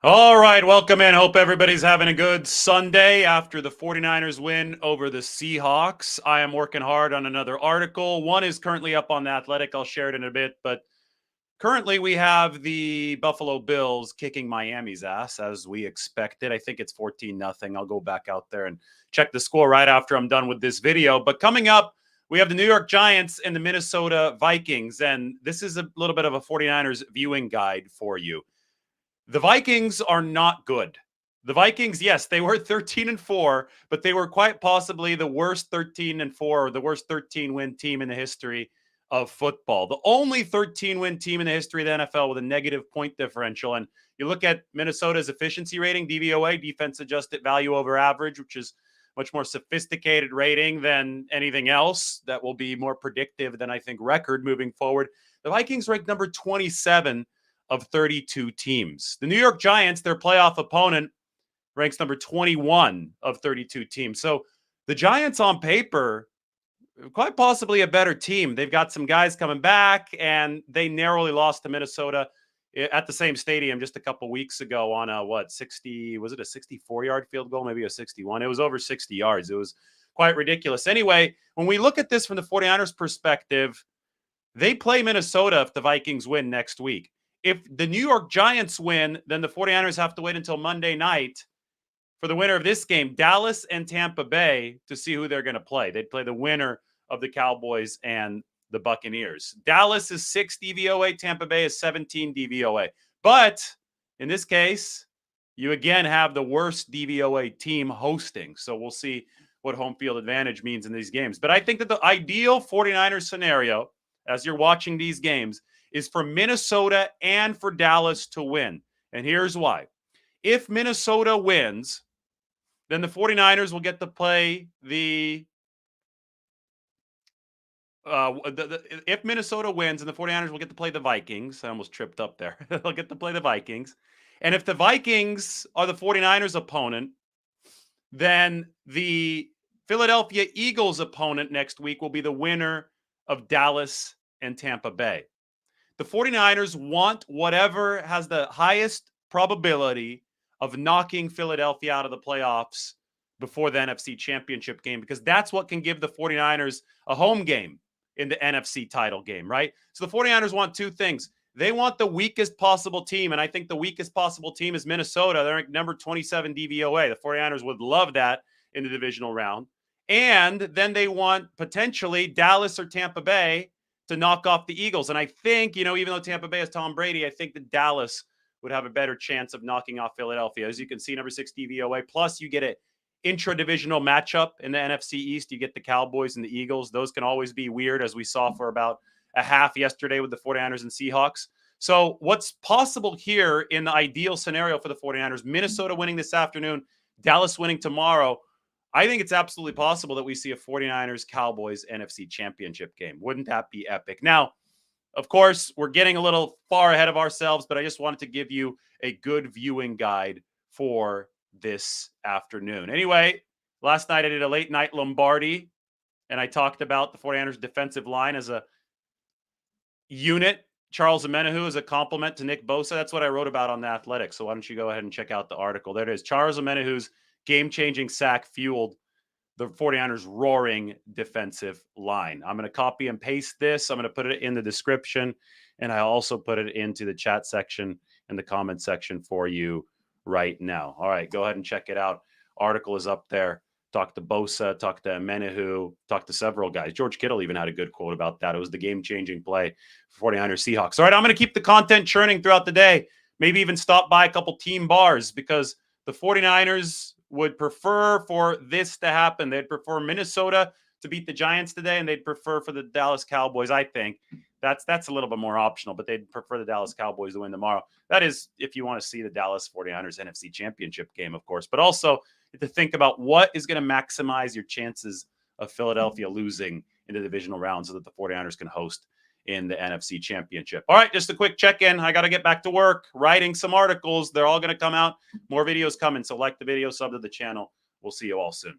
All right, welcome in. Hope everybody's having a good Sunday after the 49ers win over the Seahawks. I am working hard on another article. One is currently up on The Athletic. I'll share it in a bit, but currently we have the Buffalo Bills kicking Miami's ass as we expected. I think it's 14-0. I'll go back out there and check the score right after I'm done with this video. But coming up, we have the New York Giants and the Minnesota Vikings, and this is a little bit of a 49ers viewing guide for you. The Vikings are not good. The Vikings, yes, they were 13-4, but they were quite possibly the worst 13-4 or the worst 13-win team in the history of football. The only 13-win team in the history of the NFL with a negative point differential. And you look at Minnesota's efficiency rating, DVOA, defense adjusted value over average, which is much more sophisticated rating than anything else that will be more predictive than I think record moving forward. The Vikings ranked number 27 of 32 teams. The New York Giants, their playoff opponent, ranks number 21 of 32 teams. So the Giants on paper, quite possibly a better team. They've got some guys coming back, and they narrowly lost to Minnesota at the same stadium just a couple weeks ago on a, 60, was it a 64-yard field goal? Maybe a 61. It was over 60 yards. It was quite ridiculous. Anyway, when we look at this from the 49ers perspective, they play Minnesota if the Vikings win next week. If the New York Giants win, then the 49ers have to wait until Monday night for the winner of this game, Dallas and Tampa Bay, to see who they're going to play. They'd play the winner of the Cowboys and the Buccaneers. Dallas is 6 DVOA. Tampa Bay is 17 DVOA. But in this case, you again have the worst DVOA team hosting. So we'll see what home field advantage means in these games. But I think that the ideal 49ers scenario, as you're watching these games, is for Minnesota and for Dallas to win. And here's why. If Minnesota wins, then the 49ers will get to play if Minnesota wins and the 49ers will get to play the Vikings. I almost tripped up there. They'll get to play the Vikings. And if the Vikings are the 49ers opponent, then the Philadelphia Eagles opponent next week will be the winner of Dallas and Tampa Bay. The 49ers want whatever has the highest probability of knocking Philadelphia out of the playoffs before the NFC Championship game, because that's what can give the 49ers a home game in the NFC title game, right? So the 49ers want two things. They want the weakest possible team, and I think the weakest possible team is Minnesota. They're number 27 DVOA. The 49ers would love that in the divisional round. And then they want potentially Dallas or Tampa Bay to knock off the Eagles. And I think, even though Tampa Bay has Tom Brady, I think that Dallas would have a better chance of knocking off Philadelphia. As you can see, number 6 DVOA. Plus, you get an intra-divisional matchup in the NFC East. You get the Cowboys and the Eagles. Those can always be weird, as we saw for about a half yesterday with the 49ers and Seahawks. So what's possible here in the ideal scenario for the 49ers, Minnesota winning this afternoon, Dallas winning tomorrow, I think it's absolutely possible that we see a 49ers-Cowboys NFC Championship game. Wouldn't that be epic? Now, of course, we're getting a little far ahead of ourselves, but I just wanted to give you a good viewing guide for this afternoon. Anyway, last night I did a late-night Lombardi, and I talked about the 49ers defensive line as a unit. Charles Omenihu is a compliment to Nick Bosa. That's what I wrote about on The Athletic, so why don't you go ahead and check out the article. There it is. Charles Omenihu's game-changing sack fueled the 49ers' roaring defensive line. I'm going to copy and paste this. I'm going to put it in the description, and I also put it into the chat section and the comment section for you right now. All right, go ahead and check it out. Article is up there. Talk to Bosa, talk to Omenihu, talk to several guys. George Kittle even had a good quote about that. It was the game-changing play for 49ers Seahawks. All right, I'm going to keep the content churning throughout the day. Maybe even stop by a couple team bars, because the 49ers would prefer for this to happen. They'd prefer Minnesota to beat the Giants today, and they'd prefer for the Dallas Cowboys, I think. That's a little bit more optional, but they'd prefer the Dallas Cowboys to win tomorrow. That is if you want to see the Dallas 49ers NFC Championship game, of course, but also to think about what is going to maximize your chances of Philadelphia losing in the divisional round so that the 49ers can host in the NFC Championship. All right, just a quick check-in. I got to get back to work, writing some articles. They're all going to come out. More videos coming, so like the video, sub to the channel. We'll see you all soon.